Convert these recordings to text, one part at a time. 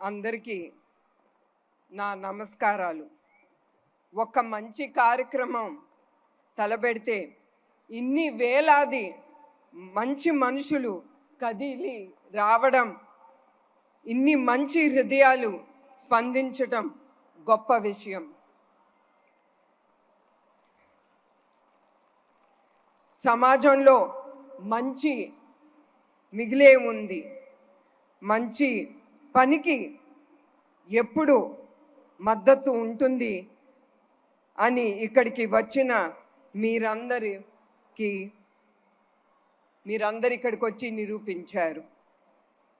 అందరికీ నా నమస్కారాలు. ఒక మంచి కార్యక్రమం తలబెడితే ఇన్ని వేలాది మంచి మనుషులు కదిలి రావడం, ఇన్ని మంచి హృదయాలు స్పందించటం గొప్ప విషయం. సమాజంలో మంచి మిగిలే ఉంది. మంచి పనికి ఎప్పుడు మద్దతు ఉంటుంది అని ఇక్కడికి వచ్చిన మీరందరూ ఇక్కడికి వచ్చి నిరూపించారు.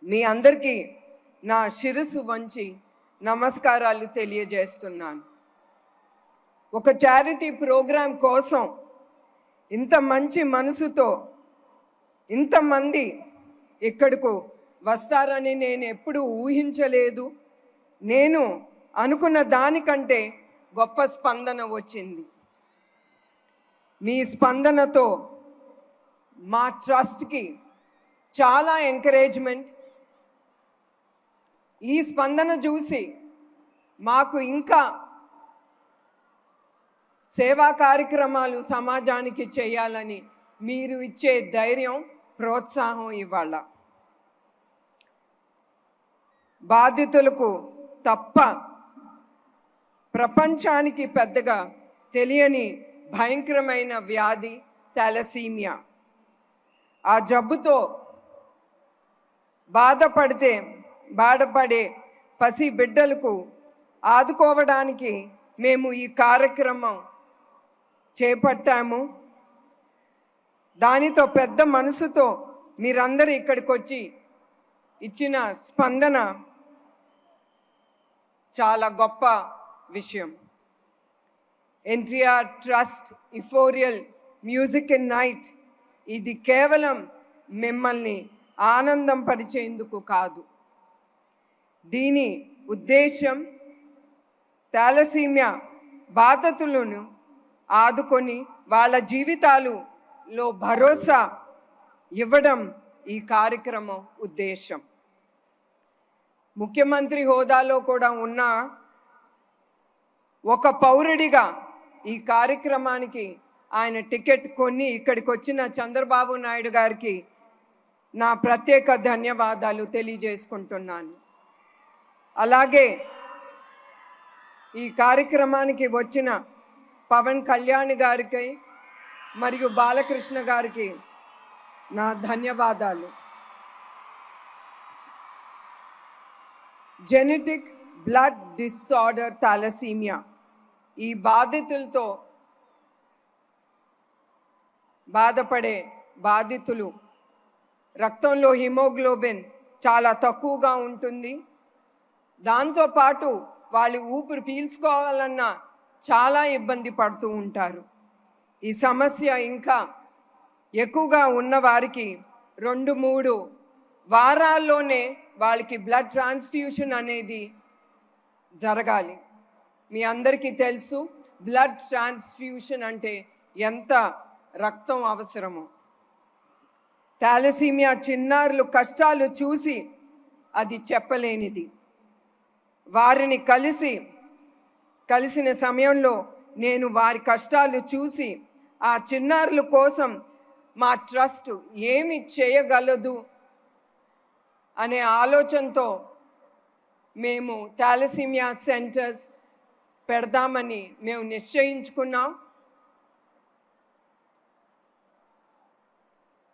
మీ అందరికీ నా శిరస్సు వంచి నమస్కారాలు తెలియజేస్తున్నాను. ఒక చారిటీ ప్రోగ్రాం కోసం ఇంత మంచి మనసుతో ఇంతమంది ఇక్కడకు వస్తారని నేను ఎప్పుడూ ఊహించలేదు. నేను అనుకున్న దానికంటే గొప్ప స్పందన వచ్చింది. మీ స్పందనతో మా ట్రస్ట్కి చాలా ఎంకరేజ్మెంట్. ఈ స్పందన చూసి మాకు ఇంకా సేవా కార్యక్రమాలు సమాజానికి చేయాలని మీరు ఇచ్చే ధైర్యం, ప్రోత్సాహం ఇవ్వాల. బాధితులకు తప్ప ప్రపంచానికి పెద్దగా తెలియని భయంకరమైన వ్యాధి థాలసీమియా. ఆ జబ్బుతో బాధపడే పసి బిడ్డలకు ఆదుకోవడానికి మేము ఈ కార్యక్రమం చేపట్టాము. దానితో పెద్ద మనసుతో మీరందరూ ఇక్కడికి వచ్చి ఇచ్చిన స్పందన చాలా గొప్ప విషయం. NTR trust euphoria music and night ఇది కేవలం మిమ్మల్ని ఆనందం పరిచేందుకు కాదు. దీని ఉద్దేశం థాలసీమియా బాధితులను ఆదుకొని వాళ్ళ జీవితాలలో భరోసా ఇవ్వడం ఈ కార్యక్రమం ఉద్దేశం. ముఖ్యమంత్రి హోదాలో కూడా ఉన్న ఒక పౌరుడిగా ఈ కార్యక్రమానికి ఆయన టికెట్ కొని ఇక్కడికి వచ్చిన చంద్రబాబు నాయుడు గారికి నా ప్రత్యేక ధన్యవాదాలు తెలియజేసుకుంటున్నాను. అలాగే ఈ కార్యక్రమానికి వచ్చిన పవన్ కళ్యాణ్ గారికి మరియు బాలకృష్ణ గారికి నా ధన్యవాదాలు. జెనెటిక్ బ్లడ్ డిసార్డర్ థాలసీమియా ఈ బాధితులతో బాధపడే బాధితులు రక్తంలో హిమోగ్లోబిన్ చాలా తక్కువగా ఉంటుంది. దాంతోపాటు వాళ్ళు ఊపిరి పీల్చుకోవాలన్నా చాలా ఇబ్బంది పడుతూ ఉంటారు. ఈ సమస్య ఇంకా ఎక్కువగా ఉన్న వారికి 2-3 వారాల్లోనే వాళ్ళకి బ్లడ్ ట్రాన్స్ఫ్యూషన్ అనేది జరగాలి. మీ అందరికీ తెలుసు బ్లడ్ ట్రాన్స్ఫ్యూషన్ అంటే ఎంత రక్తం అవసరమో. థాలసీమియా చిన్నారులు కష్టాలు చూసి అది చెప్పలేనిది. వారిని కలిసిన సమయంలో నేను వారి కష్టాలు చూసి ఆ చిన్నారుల కోసం మా ట్రస్ట్ ఏమి చేయగలదు అనే ఆలోచనతో మేము థాలసీమియా సెంటర్స్ పెడదామని మేము నిశ్చయించుకున్నాం.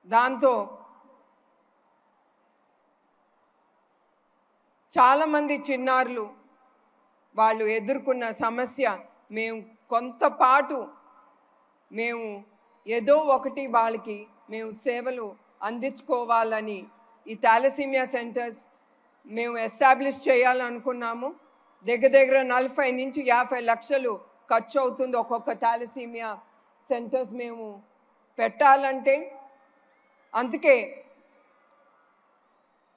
దాంతో చాలామంది చిన్నారులు వాళ్ళు ఎదుర్కొన్న సమస్య మేము కొంతపాటు మేము ఏదో ఒకటి వాళ్ళకి మేము సేవలు అందించుకోవాలని ఈ థాలసీమియా సెంటర్స్ మేము ఎస్టాబ్లిష్ చేయాలనుకున్నాము. దగ్గర 40 నుంచి 50 లక్షలు ఖర్చు అవుతుంది ఒక్కొక్క థాలసీమియా సెంటర్స్ మేము పెట్టాలంటే. అందుకే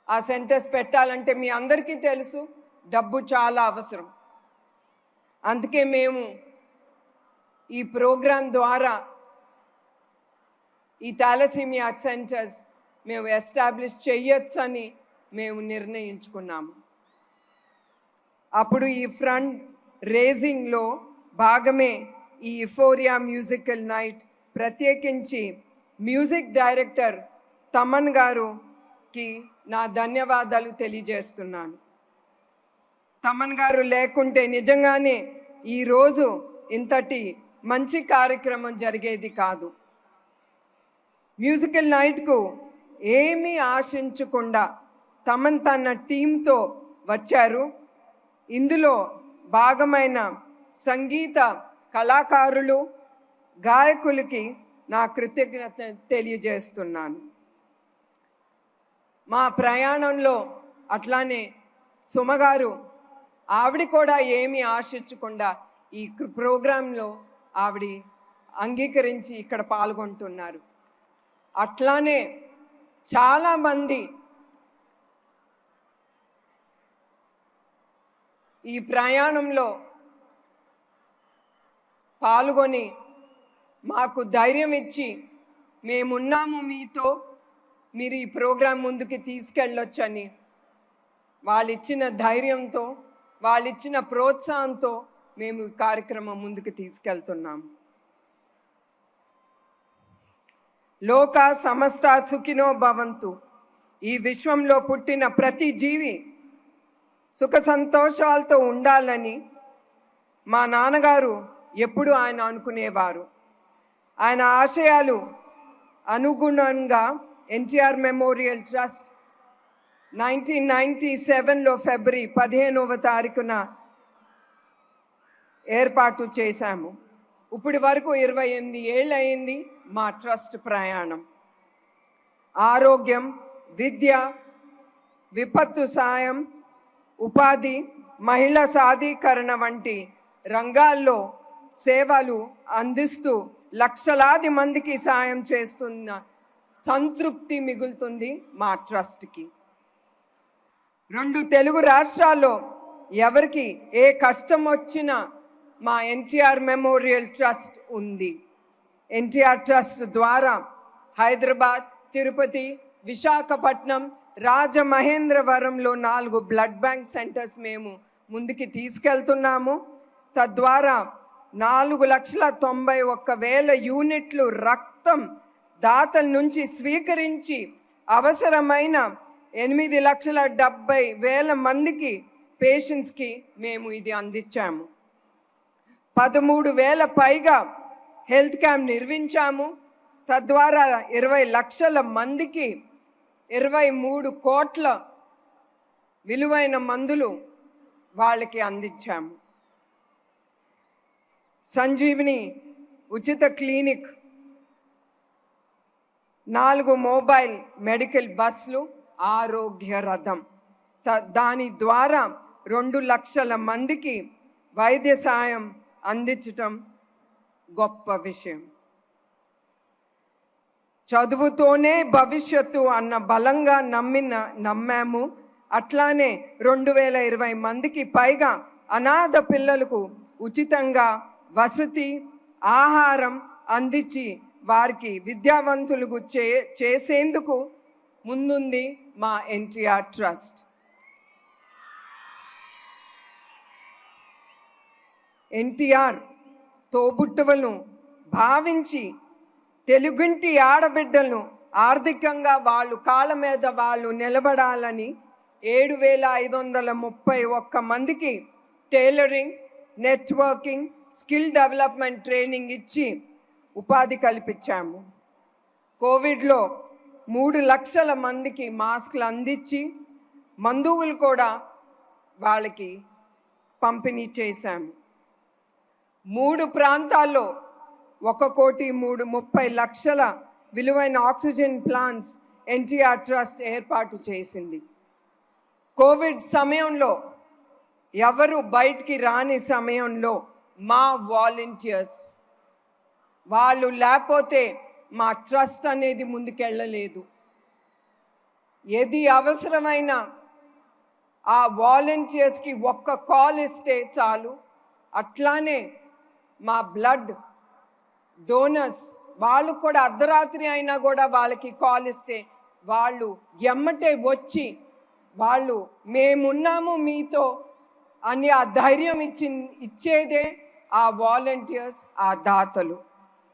ఆ సెంటర్స్ పెట్టాలంటే మీ అందరికీ తెలుసు డబ్బు చాలా అవసరం. అందుకే మేము ఈ ప్రోగ్రాం ద్వారా ఈ థాలసీమియా సెంటర్స్ మేము ఎస్టాబ్లిష్ చేయొచ్చని మేము నిర్ణయించుకున్నాము. అప్పుడు ఈ ఫ్రంట్ రేజింగ్లో భాగమే ఈ యుఫోరియా మ్యూజికల్ నైట్. ప్రత్యేకించి మ్యూజిక్ డైరెక్టర్ తమన్ గారుకి నా ధన్యవాదాలు తెలియజేస్తున్నాను. తమన్ గారు లేకుంటే నిజంగానే ఈరోజు ఇంతటి మంచి కార్యక్రమం జరిగేది కాదు. మ్యూజికల్ నైట్కు ఏమీ ఆశించకుండా తమన్ తన టీంతో వచ్చారు. ఇందులో భాగమైన సంగీత కళాకారులు, గాయకులకి నా కృతజ్ఞత తెలియజేస్తున్నాను. మా ప్రయాణంలో అట్లానే సుమగారు ఆవిడ కూడా ఏమీ ఆశించకుండా ఈ ప్రోగ్రాంలో ఆవిడ అంగీకరించి ఇక్కడ పాల్గొంటున్నారు. అట్లానే చాలామంది ఈ ప్రయాణంలో పాల్గొని మాకు ధైర్యం ఇచ్చి మేమున్నాము మీతో, మీరు ఈ ప్రోగ్రాం ముందుకు తీసుకెళ్ళొచ్చని వాళ్ళిచ్చిన ధైర్యంతో, వాళ్ళిచ్చిన ప్రోత్సాహంతో మేము ఈ కార్యక్రమం ముందుకు తీసుకెళ్తున్నాము. లోక సమస్త సుఖినో భవంతు. ఈ విశ్వంలో పుట్టిన ప్రతి జీవి సుఖ సంతోషాలతో ఉండాలని మా నాన్నగారు ఎప్పుడు ఆయన అనుకునేవారు. ఆయన ఆశయాలు అనుగుణంగా ఎన్టీఆర్ మెమోరియల్ ట్రస్ట్ 1997లో ఫిబ్రవరి 15వ తారీఖున ఏర్పాటు చేశాము. ఇప్పటి వరకు 28 ఏళ్ళు అయింది మా ట్రస్ట్ ప్రయాణం. ఆరోగ్యం, విద్య, విపత్తు సాయం, ఉపాధి, మహిళా సాధీకరణ వంటి రంగాల్లో సేవలు అందిస్తూ లక్షలాది మందికి సాయం చేస్తున్న సంతృప్తి మిగులుతుంది మా ట్రస్ట్కి. 2 తెలుగు రాష్ట్రాల్లో ఎవరికి ఏ కష్టం వచ్చినా మా ఎన్టీఆర్ మెమోరియల్ ట్రస్ట్ ఉంది. ఎన్టీఆర్ ట్రస్ట్ ద్వారా హైదరాబాద్, తిరుపతి, విశాఖపట్నం, రాజమహేంద్రవరంలో 4 బ్లడ్ బ్యాంక్ సెంటర్స్ మేము ముందుకి తీసుకెళ్తున్నాము. తద్వారా 4,91,000 యూనిట్లు రక్తం దాతల నుంచి స్వీకరించి అవసరమైన 8,70,000 మందికి పేషెంట్స్కి మేము ఇది అందించాము. 13,000 పైగా హెల్త్ క్యాంప్ నిర్మించాము. తద్వారా 20 లక్షల మందికి 23 కోట్ల విలువైన మందులు వాళ్ళకి అందించాము. సంజీవిని ఉచిత క్లినిక్, 4 మొబైల్ మెడికల్ బస్సులు, ఆరోగ్య రథం, దాని ద్వారా 2 లక్షల మందికి వైద్య సాయం అందించటం గొప్ప విషయం. చదువుతోనే భవిష్యత్తు అన్న బలంగా నమ్మాము. అట్లానే 2020 మందికి పైగా అనాథ పిల్లలకు ఉచితంగా వసతి, ఆహారం అందించి వారికి విద్యావంతులకు చేసేందుకు ముందుంది మా ఎన్టీఆర్ ట్రస్ట్. ఎన్టీఆర్ తోబుట్టువులను భావించి తెలుగింటి ఆడబిడ్డలను ఆర్థికంగా వాళ్ళు కాళ్ళ మీద వాళ్ళు నిలబడాలని 7,531 మందికి tailoring, networking, skill development training ఇచ్చి ఉపాధి కల్పించాము. కోవిడ్లో 3 లక్షల మందికి మాస్కులు అందించి మందువులు కూడా వాళ్ళకి పంపిణీ చేశాము. 3 ప్రాంతాల్లో 1,30,00,000 విలువైన ఆక్సిజన్ ప్లాంట్స్ ఎన్టీఆర్ ట్రస్ట్ ఏర్పాటు చేసింది. కోవిడ్ సమయంలో ఎవరు బయటికి రాని సమయంలో మా వాలంటీర్స్ వాళ్ళు లేకపోతే మా ట్రస్ట్ అనేది ముందుకెళ్ళలేదు. ఏది అవసరమైన ఆ వాలంటీర్స్కి ఒక్క కాల్ ఇస్తే చాలు. అట్లానే మా బ్లడ్ డోనర్స్ వాళ్ళు కూడా అర్ధరాత్రి అయినా కూడా వాళ్ళకి కాల్ ఇస్తే వాళ్ళు ఎమ్మటే వచ్చి వాళ్ళు మేమున్నాము మీతో, అని ఆ ధైర్యం ఇచ్చేదే ఆ వాలంటీర్స్, ఆ దాతలు.